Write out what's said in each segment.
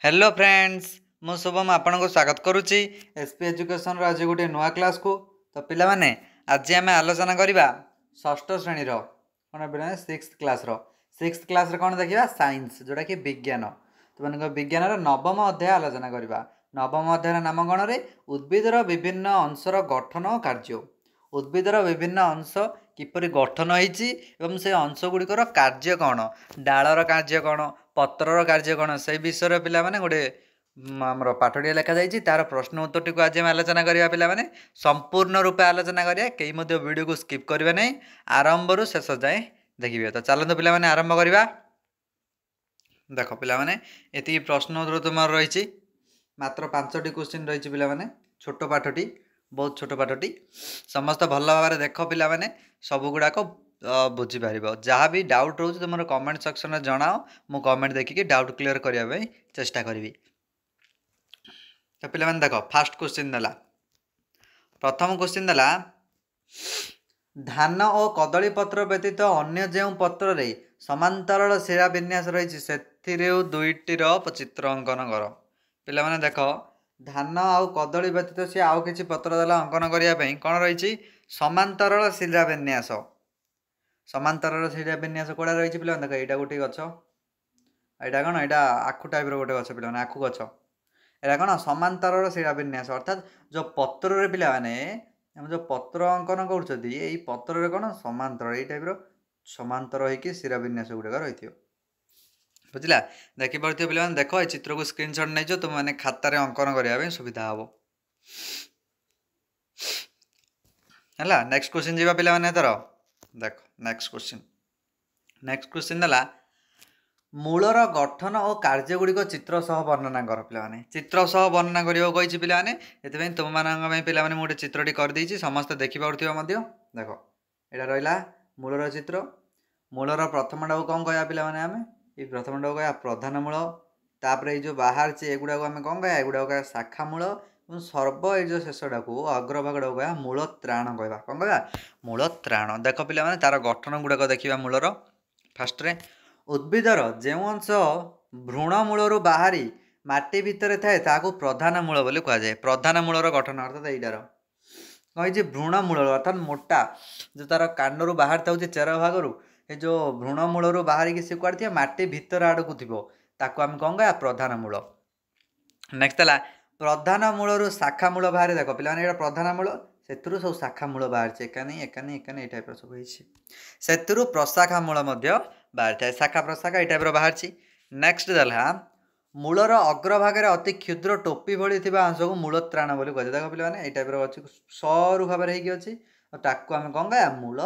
Hello friends मु शुभम आपन को स्वागत करुच्ची एसपी एजुकेशन आज गोटे नुआ क्लास को। तो पिला माने आज आम आलोचना करवा षष्ठ श्रेणी कौन पे सिक्स क्लास कौन देखा साइंस जोटा कि विज्ञान तो मान विज्ञान नवम अध्याय आलोचना करवा। नवम अध्याय नाम कौन रे उद्भिदर विभिन्न अंशर गठन और कार्य। उद्भिदर विभिन्न अंश किपरि गठन होइछि एवं से अंश गुड़िकर कार्य कौन डालर कार्य कौन पत्रर कार्य कौन से विषय पिला माने गोटे आमर पाठटिया लेखा जाइए तार प्रश्न उत्तर टी आज आलोचना करवा पिला माने संपूर्ण रूपे आलोचना करिया कई मध्य वीडियो को स्किप करिवे नहीं आरंभ रु शेष जाए देखिए। तो चलते पिला माने आरंभ करवा। देख पिला माने एति प्रश्न उत्तर तुम रही मात्र 5टी क्वेश्चन रही पिला माने छोट पाठटी बहुत छोट पाठटी समस्त भल भाव देख पिला माने सब गुड़ाक बुझीपर जहाँ भी डाउट रोज तुम कमेंट सेक्शन में जनाओ मु कमेंट देखिए डाउट क्लियर करने चेष्टा करी। तो पिला माने देख फास्ट क्वेश्चन देला प्रथम क्वेश्चन देला धान और कदली पत्र व्यतीत अन्य जो पत्र रे समांतरल शिरा विन्यास रही से दुईटीर चित्र अंकन कर। पिला माने देख धान आउ कदली व्यतीत सी आउ किसी पत्र देला अंकन करने कौन रही समांतरल शिरा विन्यास। समांतरल शिरा विन्यास कौड़ा रही पिला देख यहाँ गोटे गछ यहाँ कौन यहाँ आखु टाइप रोटे गछ पिला आखु गछ यहाँ कौन समांतरल शिरा विन्यास अर्थात जो पत्र पिला माने जो पत्र अंकन कर पत्र कौन समांतर ये टाइप समांतर होगी शिरा विन्यास गुड़ाक रही बुझला। देखिपे पे देख ये चित्र को स्क्रीनशॉट नहीं तुम मैंने खातार अंकन करने सुविधा हम है। नेक्स्ट क्वेश्चन जी पे तर देख नेक्स्ट क्वेश्चन है मूलर गठन और कार्य गुड़िक चित्र सह वर्णना कर। पे चित्र सह वर्णना करने पे तुम मान पे गोटे चित्रटी करदे समस्त देखिपुर देख यहाँ रहा मूलर चित्र मूलर प्रथम टाक कौन कह पे आम ये प्रथम टाक कह प्रधान मूल तापर ये जो बाहर एगुड़ाक आम कौन कह एगुड़ाक कह शाखा मूल और सर्व ये जो शेषटा को अग्रभाग कह मूल त्राण कह कौन कह मूल त्राण। देख पे तार गठन गुड़ाक देखा मूलर फास्ट उद्भिदर जो अंश भ्रूण मूलर बाहरी माटी भितर थाए ताकू प्रधान मूल बोली कहुए। प्रधान मूलर गठन अर्थात यहीटार कही भ्रूण मूल अर्थात मोटा जो तार कांडरू बाहर था चेर भाग ये जो भ्रूण मूलर बाहर की सी कुआड़े थी माटी भितर आड़ को थी ताकू आम कौन कह प्रधान मूल। नेक्स्ट है प्रधान मूलर शाखा मूल बाहर देख पे प्रधान मूल से सब शाखा मूल बाहर एकानी एकानी एकानी टाइप सब से प्रशाखा मूल बाहर थाए शाखा प्रशाखा ये टाइप बाहर। नेक्स्ट देला मूलर अग्रभागे अति क्षुद्र टोपी भली अंश को मूल त्राण बोली कह देख पे ये टाइप अच्छी सरू भाव अच्छी ताकू आम कौन कह मूल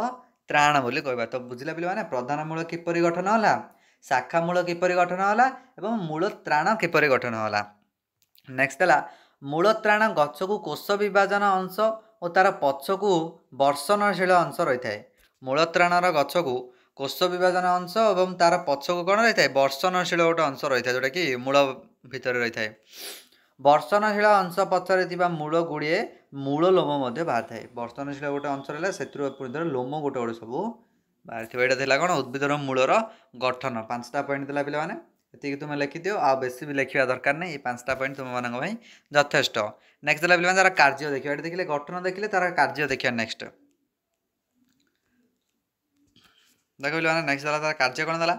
त्राण बोली कहवा। तो बुझला पे प्रधान मूल किपरि गठन है शाखा मूल किपरि गठन है और मूल त्राण किपरि गठन है। नेक्स्ट है मूल त्राण गछ को कोष विभाजन अंश और तार पछकू वर्षणशील अंश रही है। मूल त्राणर गछ को कोष विभाजन अंश और तार पछकू कौन रही है वर्षणशील गोटे अंश रही है जोटा कि मूल भितर रही है। वर्षणशील अंश पछरे मूल गुड़े मूल लोम बाहर थाए वर्षणशील गोटे अंश रहा से लोम गोटे गोटे सब बाहर थी। यहाँ कौन उद्भिदर मूलर गठन 5टा पॉइंट देला पे ये तुम लिखिदियो आ बेसी भी लिखा दरकार नहीं 5टा पॉइंट तुम मान यथेष्ट। नेक्स्ट देला पे तार कार्य देखिए ये देखिए गठन देखिए तार कार्य देखिए। नेक्स्ट देख पे नेक्स्ट देला तार कार्य कौन देला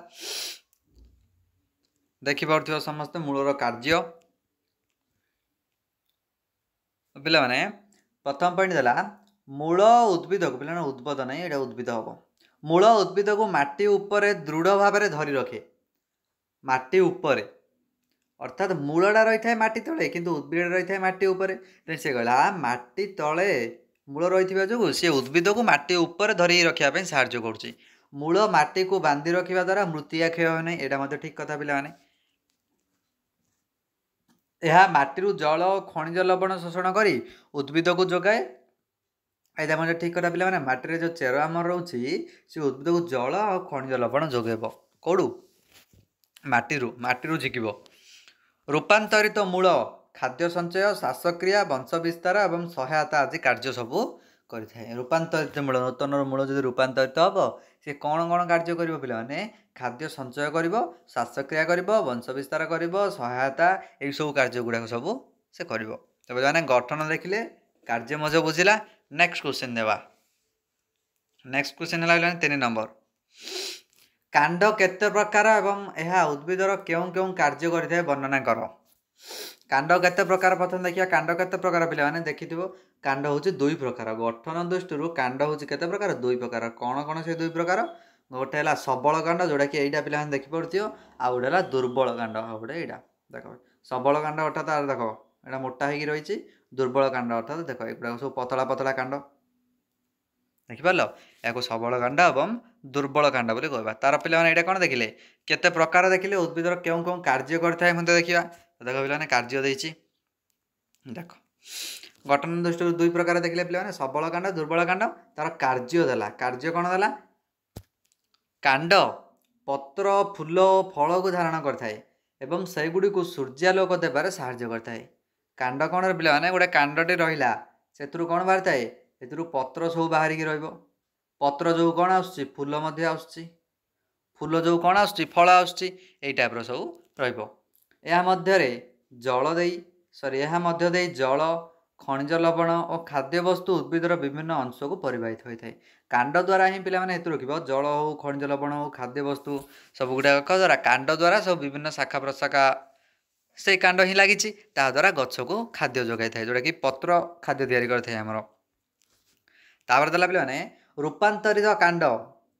देखिपे समस्त मूलर कार्य पे प्रथम पॉइंट देला मूल उद्भिद को पे उद्भिद नहीं ये उद्भिद हम मूल उद्भिद को माटी उपरे दृढ़ भाव धरी रखे माटी उपरे अर्थात मूलटा रही है माटी तले किंतु उद्भिद रही है माटी उपरे से कहला माटी तले मूल रही जो सी उद्भिद को माटी उपर धरी रखापी साहाଯ୍य कर मूल माटी को बांधि रखा द्वारा मृत्तिका क्षय हो नहीं यहाँ ठीक कथा पे यह माटी जल खनिज लवण शोषण कर उद्भिद को जोगाए। यहाँ ठीक कथा पे माटी जो चेर आम रोचे सी उद्भिद को जल और खनिज लवण जोगेब कौड़ू माटी झिकिब। रूपांतरित मूल खाद्य संचय श्वासक्रिया वंश विस्तार और सहायता आदि कार्य सबू କରିଥାଏ। ରୂପାନ୍ତରିତ ମୂଳ, ନୂତନର ମୂଳ ଯଦି ରୂପାନ୍ତରିତ ହେବ ସେ କ'ଣ କ'ଣ କାର୍ଯ୍ୟ କରିବ ପିଲାମାନେ? ଖାଦ୍ୟ ସଞ୍ଚୟ କରିବ, ଶ୍ୱାସକ୍ରିୟା କରିବ, ବଂଶ ବିସ୍ତାର କରିବ, ସହାୟତା, ଏଇସବୁ କାର୍ଯ୍ୟ ଗୁଡ଼ାକ ସବୁ ସେ କରିବ। ତ ପିଲାମାନେ ଗଠନ ଦେଖିଲେ, କାର୍ଯ୍ୟ ମଧ୍ୟ ବୁଝିଲା। ନେକ୍ସଟ କ୍ୱେଶ୍ଚିନ୍ ଦେବା। ନେକ୍ସଟ କ୍ୱେଶ୍ଚିନ୍ ହେଲା ପିଲାମାନେ 3 ନମ୍ବର। କାଣ୍ଡ କେତେ ପ୍ରକାର ଏବଂ ଏହା ଉଦ୍ଭିଦର କେଉଁ କେଉଁ କାର୍ଯ୍ୟ କରିଥାଏ ବର୍ଣ୍ଣନା କର। କାଣ୍ଡ କେତେ ପ୍ରକାର ପ୍ରଥମେ ଦେଖିବା। କାଣ୍ଡ କେତେ ପ୍ରକାର ପିଲାମାନେ ଦେଖିଥିବ। କାଣ୍ଡ ହେଉଛି 2 ପ୍ରକାର। ଗଠନ ଦୃଷ୍ଟିରୁ କାଣ୍ଡ ହେଉଛି କେତେ ପ୍ରକାର? 2 ପ୍ରକାର। କ'ଣ କ'ଣ ସେ 2 ପ୍ରକାର? ଗୋଟେ ହେଲା ସବଳ କାଣ୍ଡ, ଯେଉଁଟାକି ଏଇଟା ପିଲାମାନେ ଦେଖିପାରୁଥିବ, ଆଉ ଗୋଟେ ହେଲା ଦୁର୍ବଳ କାଣ୍ଡ, ଆଉ ଗୋଟେ ଏଇଟା। ଦେଖ ସବଳ କାଣ୍ଡ ଅର୍ଥାତ୍ ଦେଖ ଏଇଟା ମୋଟା ହେଇକି ରହିଛି। ଦୁର୍ବଳ କାଣ୍ଡ ଅର୍ଥାତ୍ ଦେଖ ଏଗୁଡ଼ାକ ସବୁ ପତଳା ପତଳା କାଣ୍ଡ। ଦେଖିପାରିଲ? ଏହାକୁ ସବଳ କାଣ୍ଡ ଏବଂ ଦୁର୍ବଳ କାଣ୍ଡ ବୋଲି କହିବା। ତାର ପିଲାମାନେ ଏଇଟା କ'ଣ ଦେଖିଲେ? କେତେ ପ୍ରକାର ଦେଖିଲେ, ଉଦ୍ଭିଦର କେଉଁ କେଉଁ କାର୍ଯ୍ୟ କରିଥାଏ ମଧ୍ୟ ଦେଖିବା। ଦେଖ ପିଲାମାନେ କାର୍ଯ୍ୟ ଦେଇଛି। ଦେଖ ଗଠନ ଦୃଷ୍ଟିରୁ 2 ପ୍ରକାର ଦେଖିଲେ ପିଲାମାନେ, ସବଳ କାଣ୍ଡ, ଦୁର୍ବଳ କାଣ୍ଡ। ତାର କାର୍ଯ୍ୟ ଦେଲା। କାର୍ଯ୍ୟ କ'ଣ ଦେଲା? କାଣ୍ଡ ପତ୍ର, ଫୁଲ ଓ ଫଳକୁ ଧାରଣ କରିଥାଏ ଏବଂ ସେଗୁଡ଼ିକୁ ସୂର୍ଯ୍ୟାଲୋକ ଦେବାରେ ସାହାଯ୍ୟ କରିଥାଏ। କାଣ୍ଡ କ'ଣ ପିଲାମାନେ? ଗୋଟେ କାଣ୍ଡଟି ରହିଲା, ସେଥିରୁ କ'ଣ ବାହାରିଥାଏ? ସେଥିରୁ ପତ୍ର ସବୁ ବାହାରିକି ରହିବ। ପତ୍ର ଯେଉଁ କ'ଣ ଆସୁଛି? ଫୁଲ ମଧ୍ୟ ଆସୁଛି। ଫୁଲ ଯେଉଁ କ'ଣ ଆସୁଛି? ଫଳ ଆସୁଛି। ଏଇ ଟାଇପ୍ର ସବୁ ରହିବ। ଏହା ମଧ୍ୟରେ ଏହା ମଧ୍ୟ ଦେଇ ଜଳ, ଖଣିଜ ଲବଣ ଓ ଖାଦ୍ୟବସ୍ତୁ ଉଦ୍ଭିଦର ବିଭିନ୍ନ ଅଂଶକୁ ପରିବାହିତ ହୋଇଥାଏ। କାଣ୍ଡ ଦ୍ୱାରା ହିଁ ପିଲାମାନେ ହେତୁ ରଖିବ, ଜଳ ହେଉ, ଖଣିଜ ଲବଣ ହେଉ, ଖାଦ୍ୟବସ୍ତୁ ସବୁଗୁଡ଼ାକ ଦ୍ୱାରା କାଣ୍ଡ ଦ୍ୱାରା ସବୁ ବିଭିନ୍ନ ଶାଖା ପ୍ରଶାଖା ସେଇ କାଣ୍ଡ ହିଁ ଲାଗିଛି, ତାଦ୍ୱାରା ଗଛକୁ ଖାଦ୍ୟ ଯୋଗାଇଥାଏ, ଯେଉଁଟାକି ପତ୍ର ଖାଦ୍ୟ ତିଆରି କରିଥାଏ ଆମର। ତାପରେ ଦେଲା ପିଲାମାନେ ରୂପାନ୍ତରିତ କାଣ୍ଡ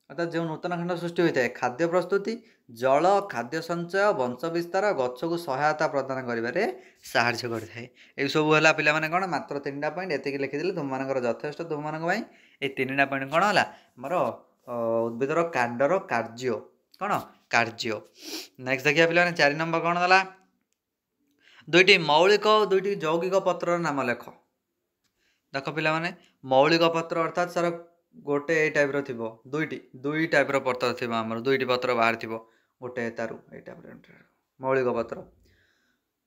ଅର୍ଥାତ୍ ଯେଉଁ ନୂତନ କାଣ୍ଡ ସୃଷ୍ଟି ହୋଇଥାଏ, ଖାଦ୍ୟ ପ୍ରସ୍ତୁତି, ଜଳ, ଖାଦ୍ୟ ସଞ୍ଚୟ, ବଂଶ ବିସ୍ତାର, ଗଛକୁ ସହାୟତା ପ୍ରଦାନ କରିବାରେ ସାହାଯ୍ୟ କରିଥାଏ। ଏଇସବୁ ହେଲା ପିଲାମାନେ କ'ଣ? ମାତ୍ର 3ଟା ପଏଣ୍ଟ। ଏତିକି ଲେଖିଦେଲେ ତୁମମାନଙ୍କର ଯଥେଷ୍ଟ। ତୁମମାନଙ୍କ ପାଇଁ ଏଇ 3ଟା ପଏଣ୍ଟ କ'ଣ ହେଲା? ଆମର ଉଦ୍ଭିଦର କାଣ୍ଡର କାର୍ଯ୍ୟ। କ'ଣ? କାର୍ଯ୍ୟ। ନେକ୍ସଟ ଦେଖିବା ପିଲାମାନେ 4 ନମ୍ବର କ'ଣ ଦେଲା? 2ଟି ମୌଳିକ ଓ 2ଟି ଯୌଗିକ ପତ୍ରର ନାମ ଲେଖ। ଦେଖ ପିଲାମାନେ ମୌଳିକ ପତ୍ର ଅର୍ଥାତ୍ ସାର ଗୋଟେ ଏଇ ଟାଇପ୍ର ଥିବ, 2 ଟାଇପ୍ର ପତ୍ର ଥିବ ଆମର, 2ଟି ପତ୍ର ବାହାରିଥିବ ଗୋଟେ ତାରୁ ଏଇ ଟାଇପ୍ର ମୌଳିକ ପତ୍ର।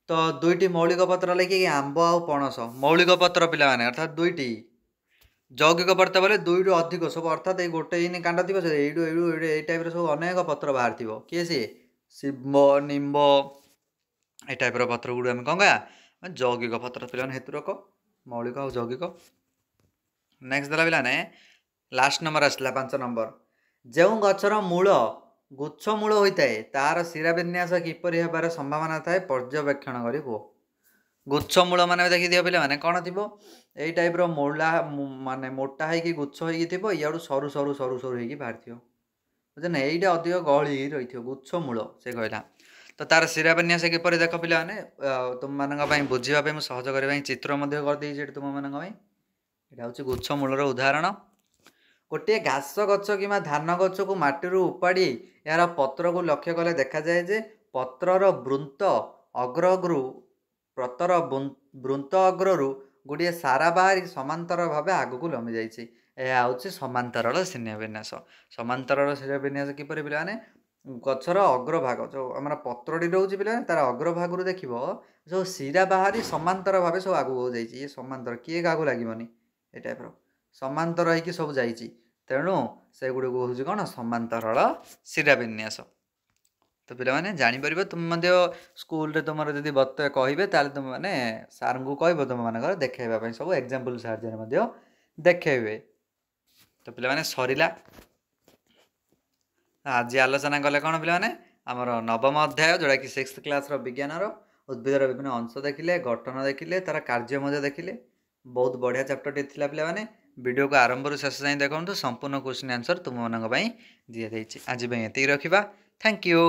ତ 2ଟି ମୌଳିକ ପତ୍ର ଲେଖିକି ଆମ୍ବ ଆଉ ପଣସ ମୌଳିକ ପତ୍ର ପିଲାମାନେ ଅର୍ଥାତ୍ 2ଟି। ଯୌଗିକ ପତ୍ର ବୋଲେ 2ରୁ ଅଧିକ ସବୁ, ଅର୍ଥାତ୍ ଏଇ ଗୋଟେ ହିଁ କାଣ୍ଡ ଥିବ, ସେ ଏଇଠୁ ଏଇ ଟାଇପ୍ର ସବୁ ଅନେକ ପତ୍ର ବାହାରିଥିବ। କିଏ ସିଏ? ଶିମ୍ବ, ନିମ୍ବ, ଏଇ ଟାଇପ୍ର ପତ୍ର ଗୁଡ଼ିକ ଆମେ କ'ଣ କହିବା? ଯୌଗିକ ପତ୍ର ପିଲାମାନେ ହେତୁ ରଖ, ମୌଳିକ ଆଉ ଯୌଗିକ। ନେକ୍ସଟ ଦେଲା ପିଲାମାନେ ଲାଷ୍ଟ ନମ୍ବର ଆସିଲା 5 ନମ୍ବର। ଯେଉଁ ଗଛର ମୂଳ ଗୁଚ୍ଛ ମୂଳ ହୋଇଥାଏ ତାହାର ଶିରା ବିନ୍ୟାସ କିପରି ହେବାର ସମ୍ଭାବନା ଥାଏ ପର୍ଯ୍ୟବେକ୍ଷଣ କରି କୁହ। ଗୁଚ୍ଛ ମୂଳ ମାନେ ଦେଖିଦିଅ ପିଲାମାନେ କ'ଣ ଥିବ? ଏଇ ଟାଇପ୍ର ମାନେ ମୋଟା ହେଇକି ଗୁଚ୍ଛ ହେଇକି ଥିବ, ଇଆଡ଼ୁ ସରୁ ସରୁ ସରୁ ସରୁ ହେଇକି ବାହାରିଥିବ, ବୁଝିଲେ? ଏଇଟା ଅଧିକ ଗହଳି ହେଇକି ରହିଥିବ, ଗୁଚ୍ଛ ମୂଳ ସେ କହିଲା। ତ ତାର ଶିରା ବିନ୍ୟାସ କିପରି ଦେଖ ପିଲାମାନେ, ତୁମମାନଙ୍କ ପାଇଁ ବୁଝିବା ପାଇଁ ମୁଁ ସହଜ କରିବା ପାଇଁ ଚିତ୍ର ମଧ୍ୟ କରିଦେଇଛି ଏଠି ତୁମମାନଙ୍କ ପାଇଁ। ଏଇଟା ହେଉଛି ଗୁଚ୍ଛ ମୂଳର ଉଦାହରଣ। ଗୋଟିଏ ଘାସ ଗଛ କିମ୍ବା ଧାନ ଗଛକୁ ମାଟିରୁ ଉପାଡ଼ି ଏହାର ପତ୍ରକୁ ଲକ୍ଷ୍ୟ କଲେ ଦେଖାଯାଏ ଯେ ପତ୍ରର ବୃନ୍ତ ଅଗ୍ରରୁ ଗୋଟିଏ ସାରା ବାହାରି ସମାନ୍ତର ଭାବେ ଆଗକୁ ଲମ୍ବି ଯାଇଛି। ଏହା ହେଉଛି ସମାନ୍ତରଳ ଶିରା ବିନ୍ୟାସ। ସମାନ୍ତରଳ ଶିରା ବିନ୍ୟାସ କିପରି ପିଲାମାନେ? ଗଛର ଅଗ୍ରଭାଗ ଯେଉଁ ଆମର ପତ୍ରଟି ରହୁଛି ପିଲାମାନେ, ତାର ଅଗ୍ରଭାଗରୁ ଦେଖିବ ଯେଉଁ ଶିରା ବାହାରି ସମାନ୍ତର ଭାବେ ସବୁ ଆଗକୁ ଯାଇଛି। ଇଏ ସମାନ୍ତର, କିଏ କାହାକୁ ଲାଗିବନି, ଏ ଟାଇପ୍ର ସମାନ୍ତର ହେଇକି ସବୁ ଯାଇଛି। ତେଣୁ ସେଗୁଡ଼ିକୁ ହେଉଛି କ'ଣ? ସମାନ୍ତରଳ ଶିରା ବିନ୍ୟାସ। ତ ପିଲାମାନେ ଜାଣିପାରିବ। ତୁମେ ମଧ୍ୟ ସ୍କୁଲରେ ତୁମର ଯଦି କହିବେ ତାହେଲେ ତୁମେମାନେ ସାର୍ଙ୍କୁ କହିବ ତୁମମାନଙ୍କର ଦେଖାଇବା ପାଇଁ, ସବୁ ଏକ୍ଜାମ୍ପଲ୍ ସାହାଯ୍ୟରେ ମଧ୍ୟ ଦେଖାଇବେ। ତ ପିଲାମାନେ ସରିଲା। ଆଜି ଆଲୋଚନା କଲେ କ'ଣ ପିଲାମାନେ? ଆମର 9ମ ଅଧ୍ୟାୟ, ଯେଉଁଟାକି 6th କ୍ଲାସ୍ର ବିଜ୍ଞାନର ଉଦ୍ଭିଦର ବିଭିନ୍ନ ଅଂଶ ଦେଖିଲେ, ଗଠନ ଦେଖିଲେ, ତାର କାର୍ଯ୍ୟ ମଧ୍ୟ ଦେଖିଲେ। ବହୁତ ବଢ଼ିଆ ଚାପ୍ଟରଟି ଥିଲା ପିଲାମାନେ। ଭିଡ଼ିଓକୁ ଆରମ୍ଭରୁ ଶେଷ ଯାଏଁ ଦେଖନ୍ତୁ, ସମ୍ପୂର୍ଣ୍ଣ କ୍ୱେଶ୍ଚିନ୍ ଆନ୍ସର୍ ତୁମମାନଙ୍କ ପାଇଁ ଦିଆଯାଇଛି। ଆଜି ପାଇଁ ଏତିକି ରଖିବା। Thank you.